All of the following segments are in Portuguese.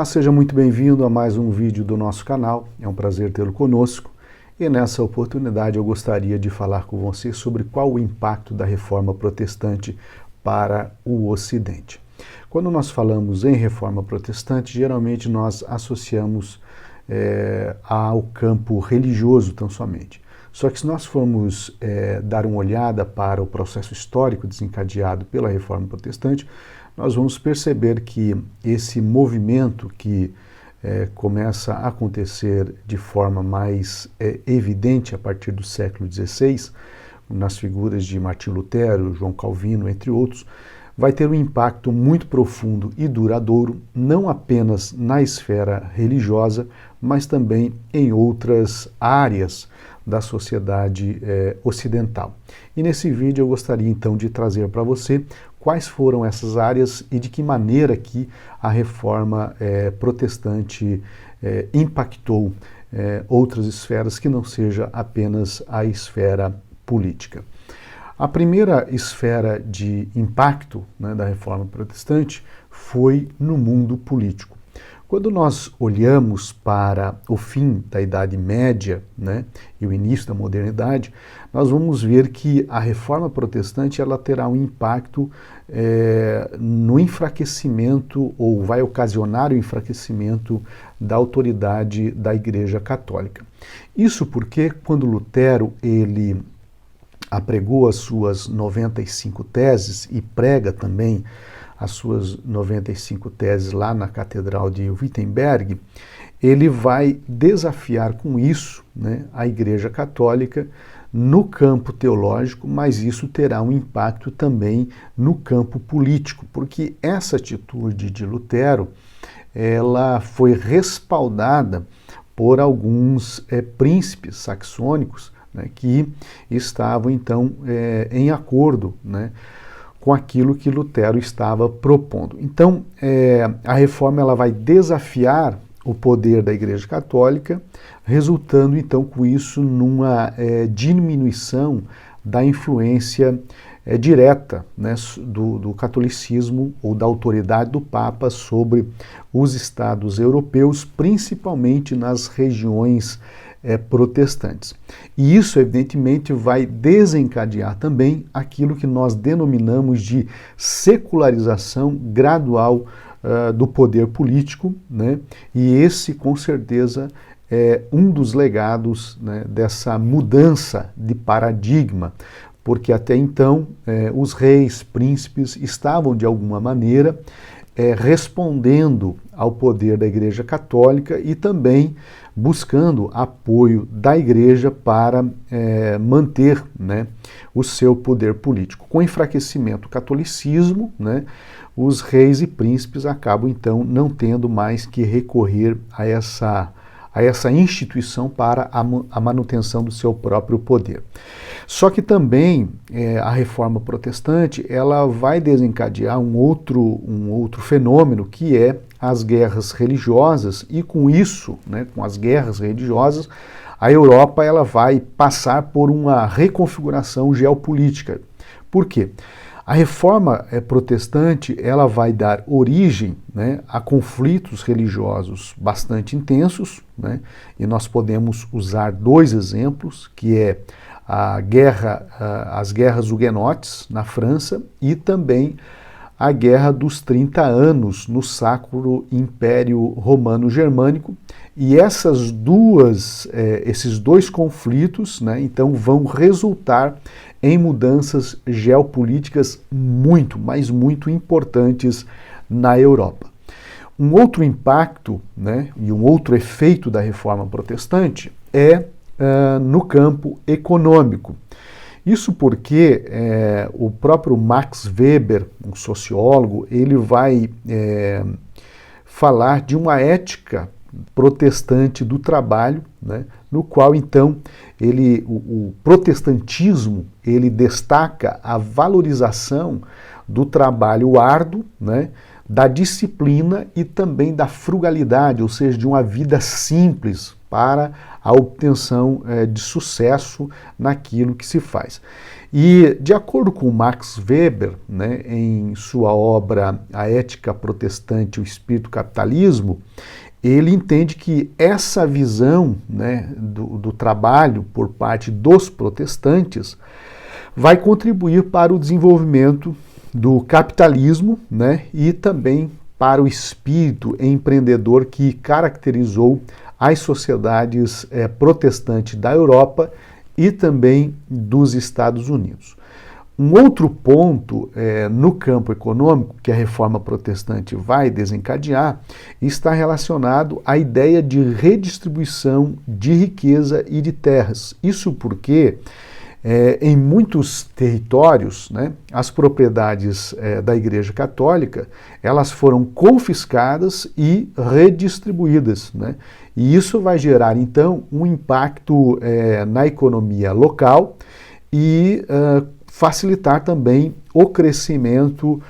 Olá, seja muito bem-vindo a mais um vídeo do nosso canal. É um prazer tê-lo conosco. E nessa oportunidade eu gostaria de falar com você sobre qual o impacto da Reforma Protestante para o Ocidente. Quando nós falamos em Reforma Protestante, geralmente nós associamos ao campo religioso tão somente. Só que se nós formos dar uma olhada para o processo histórico desencadeado pela Reforma Protestante, nós vamos perceber que esse movimento que começa a acontecer de forma mais evidente a partir do século XVI, nas figuras de Martinho Lutero, João Calvino, entre outros, vai ter um impacto muito profundo e duradouro, não apenas na esfera religiosa, mas também em outras áreas da sociedade ocidental. E nesse vídeo eu gostaria então de trazer para você quais foram essas áreas e de que maneira que a reforma protestante impactou outras esferas que não seja apenas a esfera política. A primeira esfera de impacto da reforma protestante foi no mundo político. Quando nós olhamos para o fim da Idade Média, e o início da modernidade, nós vamos ver que a reforma protestante ela terá um impacto no enfraquecimento, ou vai ocasionar o enfraquecimento da autoridade da Igreja Católica. Isso porque quando Lutero ele apregou as suas 95 teses e prega também as suas 95 teses lá na Catedral de Wittenberg, ele vai desafiar com isso a Igreja Católica no campo teológico, mas isso terá um impacto também no campo político, porque essa atitude de Lutero ela foi respaldada por alguns príncipes saxônicos que estavam então em acordo com aquilo que Lutero estava propondo. Então, a reforma ela vai desafiar o poder da Igreja Católica, resultando então com isso numa diminuição da influência direta do catolicismo ou da autoridade do Papa sobre os estados europeus, principalmente nas regiões protestantes. E isso, evidentemente, vai desencadear também aquilo que nós denominamos de secularização gradual do poder político, e esse, com certeza, é um dos legados dessa mudança de paradigma, porque até então os reis, príncipes estavam, de alguma maneira, respondendo ao poder da Igreja Católica e também buscando apoio da Igreja para manter o seu poder político. Com o enfraquecimento do catolicismo, os reis e príncipes acabam então não tendo mais que recorrer a essa instituição para a manutenção do seu próprio poder. Só que também a reforma protestante ela vai desencadear um outro fenômeno, que é as guerras religiosas, e com isso, com as guerras religiosas, a Europa ela vai passar por uma reconfiguração geopolítica. Por quê? A reforma protestante ela vai dar origem a conflitos religiosos bastante intensos, e nós podemos usar dois exemplos, que é as guerras huguenotes na França e também a Guerra dos 30 Anos no Sacro Império Romano Germânico. E esses dois conflitos então vão resultar em mudanças geopolíticas muito, mas muito importantes na Europa. Um outro impacto e um outro efeito da reforma protestante é no campo econômico. Isso porque o próprio Max Weber, um sociólogo, ele vai falar de uma ética protestante do trabalho, no qual então o protestantismo ele destaca a valorização do trabalho árduo, da disciplina e também da frugalidade, ou seja, de uma vida simples para a obtenção de sucesso naquilo que se faz. E, de acordo com Max Weber, né, em sua obra A Ética Protestante e o Espírito Capitalismo, ele entende que essa visão, né, do trabalho por parte dos protestantes vai contribuir para o desenvolvimento do capitalismo, né, e também para o espírito empreendedor que caracterizou as sociedades protestantes da Europa e também dos Estados Unidos. Um outro ponto no campo econômico que a reforma protestante vai desencadear está relacionado à ideia de redistribuição de riqueza e de terras. Isso porque em muitos territórios, né, as propriedades da Igreja Católica, elas foram confiscadas e redistribuídas, né? E isso vai gerar, então, um impacto na economia local e facilitar também o crescimento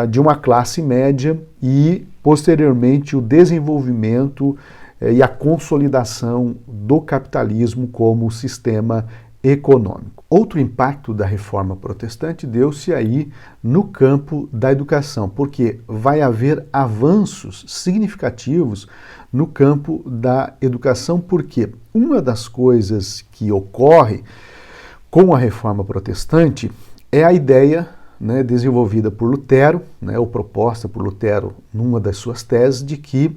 de uma classe média e, posteriormente, o desenvolvimento e a consolidação do capitalismo como sistema econômico. Outro impacto da reforma protestante deu-se aí no campo da educação, porque vai haver avanços significativos no campo da educação, porque uma das coisas que ocorre com a reforma protestante é a ideia, né, desenvolvida por Lutero, né, ou proposta por Lutero numa das suas teses, de que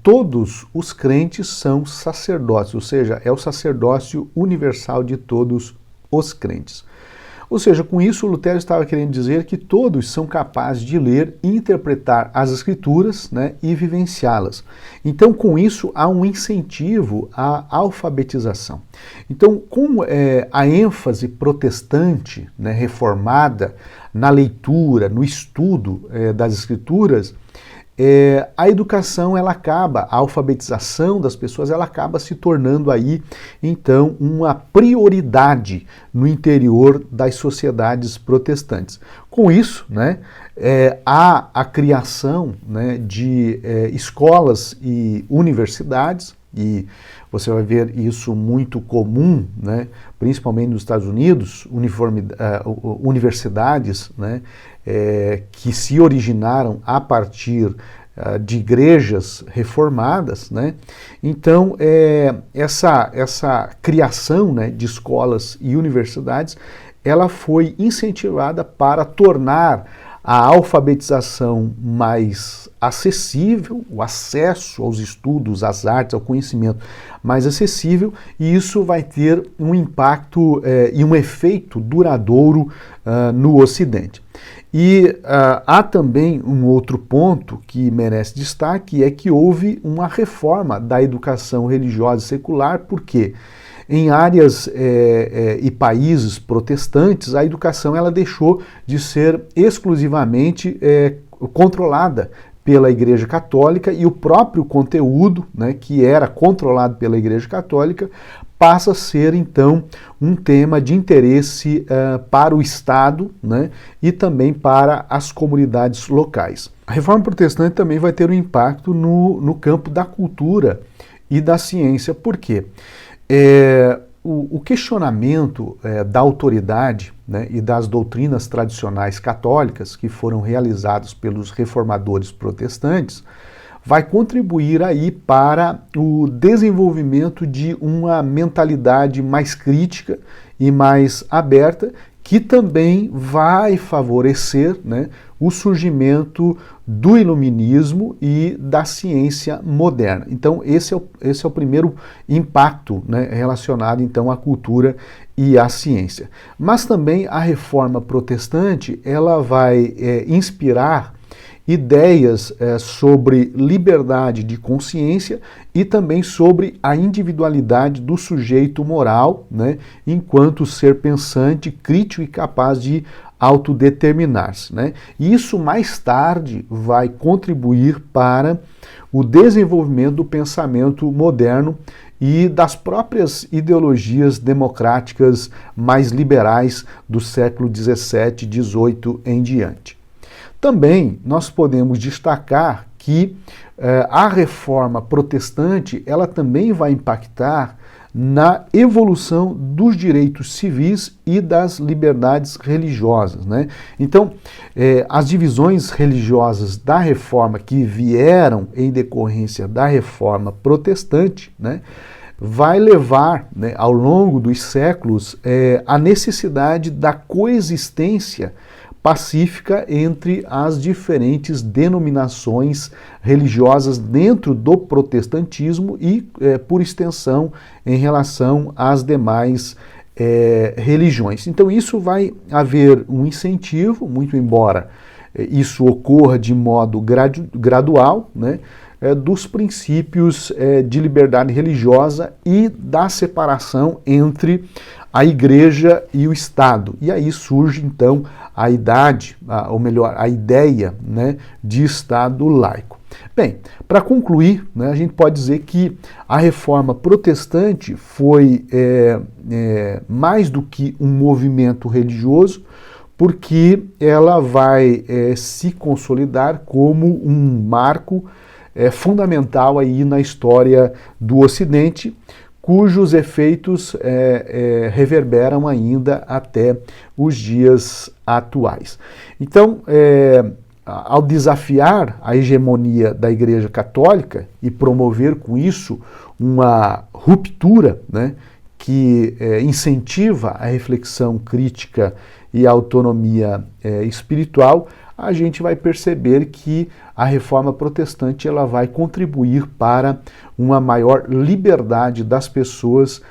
todos os crentes são sacerdotes, ou seja, é o sacerdócio universal de todos os crentes. Ou seja, com isso Lutero estava querendo dizer que todos são capazes de ler e interpretar as Escrituras, né, e vivenciá-las. Então, com isso, há um incentivo à alfabetização. Então, com a ênfase protestante, né, reformada na leitura, no estudo das Escrituras, a educação, ela acaba, a alfabetização das pessoas, ela acaba se tornando aí, então, uma prioridade no interior das sociedades protestantes. Com isso, né, há a criação, né, de escolas e universidades, e você vai ver isso muito comum, né, principalmente nos Estados Unidos, universidades, né, que se originaram a partir de igrejas reformadas, né? Então, essa criação, né, de escolas e universidades, ela foi incentivada para tornar a alfabetização mais acessível, o acesso aos estudos, às artes, ao conhecimento mais acessível, e isso vai ter um impacto e um efeito duradouro no Ocidente. E há também um outro ponto que merece destaque, é que houve uma reforma da educação religiosa e secular, porque em áreas e países protestantes, a educação ela deixou de ser exclusivamente controlada pela Igreja Católica, e o próprio conteúdo, né, que era controlado pela Igreja Católica, passa a ser, então, um tema de interesse para o Estado, né, e também para as comunidades locais. A Reforma Protestante também vai ter um impacto no campo da cultura e da ciência. Por quê? O questionamento da autoridade, né, e das doutrinas tradicionais católicas que foram realizados pelos reformadores protestantes vai contribuir aí para o desenvolvimento de uma mentalidade mais crítica e mais aberta, que também vai favorecer, né, o surgimento do iluminismo e da ciência moderna. Então, esse é o primeiro impacto, né, relacionado então à cultura e à ciência. Mas também a reforma protestante, ela vai inspirar ideias sobre liberdade de consciência e também sobre a individualidade do sujeito moral, né, enquanto ser pensante, crítico e capaz de autodeterminar-se, né? E isso mais tarde vai contribuir para o desenvolvimento do pensamento moderno e das próprias ideologias democráticas mais liberais do século XVII, XVIII em diante. Também nós podemos destacar que a reforma protestante ela também vai impactar na evolução dos direitos civis e das liberdades religiosas, né? Então, as divisões religiosas da Reforma que vieram em decorrência da Reforma Protestante, né, vai levar, né, ao longo dos séculos a necessidade da coexistência pacífica entre as diferentes denominações religiosas dentro do protestantismo e, por extensão, em relação às demais religiões. Então isso vai haver um incentivo, muito embora isso ocorra de modo gradual, né, dos princípios de liberdade religiosa e da separação entre a Igreja e o Estado. E aí surge então a ideia, né, de Estado laico. Bem, para concluir, né, a gente pode dizer que a Reforma Protestante foi mais do que um movimento religioso, porque ela vai se consolidar como um marco fundamental aí na história do Ocidente, cujos efeitos reverberam ainda até os dias atuais. Então, ao desafiar a hegemonia da Igreja Católica e promover com isso uma ruptura, né, que incentiva a reflexão crítica e a autonomia espiritual, a gente vai perceber que a Reforma Protestante ela vai contribuir para uma maior liberdade das pessoas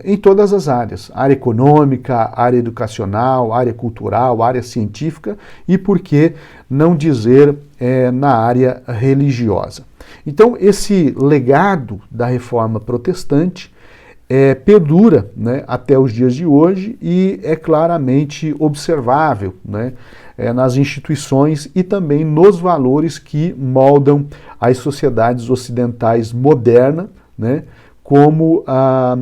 em todas as áreas, área econômica, área educacional, área cultural, área científica e, por que não dizer, na área religiosa. Então, esse legado da Reforma Protestante perdura, né, até os dias de hoje e é claramente observável, né, nas instituições e também nos valores que moldam as sociedades ocidentais modernas, né, como a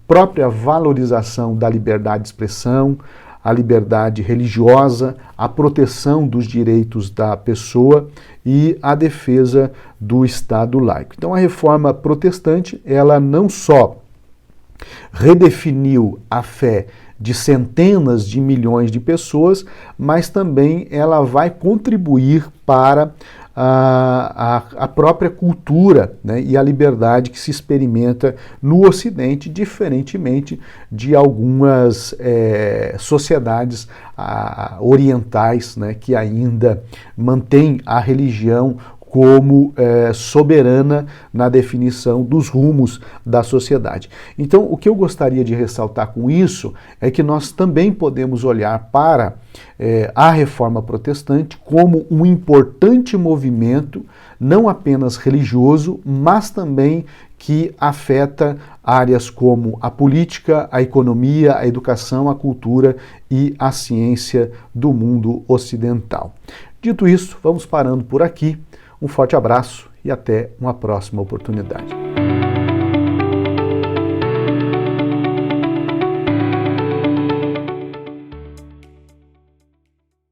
própria valorização da liberdade de expressão, a liberdade religiosa, a proteção dos direitos da pessoa e a defesa do Estado laico. Então a Reforma Protestante, ela não só redefiniu a fé de centenas de milhões de pessoas, mas também ela vai contribuir para a própria cultura, né, e a liberdade que se experimenta no Ocidente, diferentemente de algumas sociedades orientais, né, que ainda mantêm a religião como soberana na definição dos rumos da sociedade. Então, o que eu gostaria de ressaltar com isso é que nós também podemos olhar para a Reforma Protestante como um importante movimento, não apenas religioso, mas também que afeta áreas como a política, a economia, a educação, a cultura e a ciência do mundo ocidental. Dito isso, vamos parando por aqui. Um forte abraço e até uma próxima oportunidade.